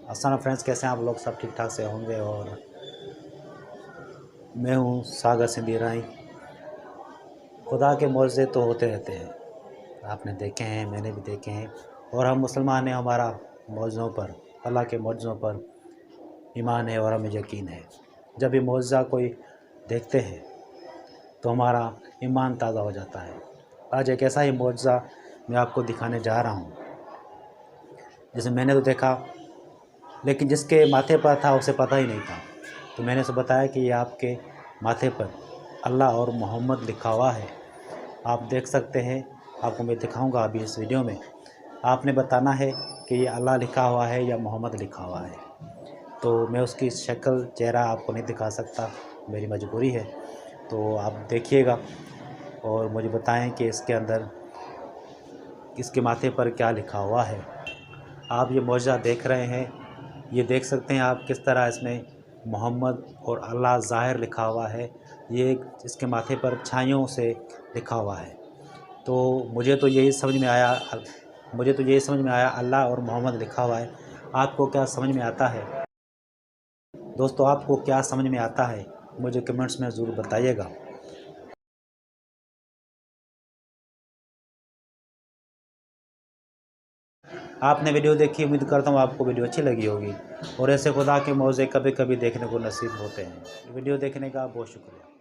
अस्सलाम फ्रेंड्स, कैसे हैं आप लोग? सब ठीक ठाक से होंगे। और मैं हूँ सागर सिंधी राई। खुदा के मौज़े तो होते रहते हैं, आपने देखे हैं, मैंने भी देखे हैं। और हम मुसलमान हैं, हमारा मौज़ों पर, अल्लाह के मौज़ों पर ईमान है और हमें यकीन है। जब ये मौज़ा कोई देखते हैं तो हमारा ईमान ताज़ा हो जाता है। आज एक ऐसा ही मौज़ा मैं आपको दिखाने जा रहा हूँ जिसे मैंने तो देखा, लेकिन जिसके माथे पर था उसे पता ही नहीं था। तो मैंने उसे बताया कि ये आपके माथे पर अल्लाह और मोहम्मद लिखा हुआ है, आप देख सकते हैं। आपको मैं दिखाऊंगा अभी इस वीडियो में। आपने बताना है कि ये अल्लाह लिखा हुआ है या मोहम्मद लिखा हुआ है। तो मैं उसकी शक्ल चेहरा आपको नहीं दिखा सकता, मेरी मजबूरी है। तो आप देखिएगा और मुझे बताएं कि इसके अंदर इसके माथे पर क्या लिखा हुआ है। आप ये मौज़ा देख रहे हैं, ये देख सकते हैं आप किस तरह इसमें मोहम्मद और अल्लाह ज़ाहिर लिखा हुआ है। ये इसके माथे पर छाइयों से लिखा हुआ है। तो मुझे तो यही समझ में आया अल्लाह और मोहम्मद लिखा हुआ है। आपको क्या समझ में आता है दोस्तों? आपको क्या समझ में आता है मुझे कमेंट्स में ज़रूर बताइएगा। आपने वीडियो देखी, उम्मीद करता हूँ आपको वीडियो अच्छी लगी होगी। और ऐसे खुदा के मौज़े कभी कभी देखने को नसीब होते हैं। वीडियो देखने का बहुत शुक्रिया।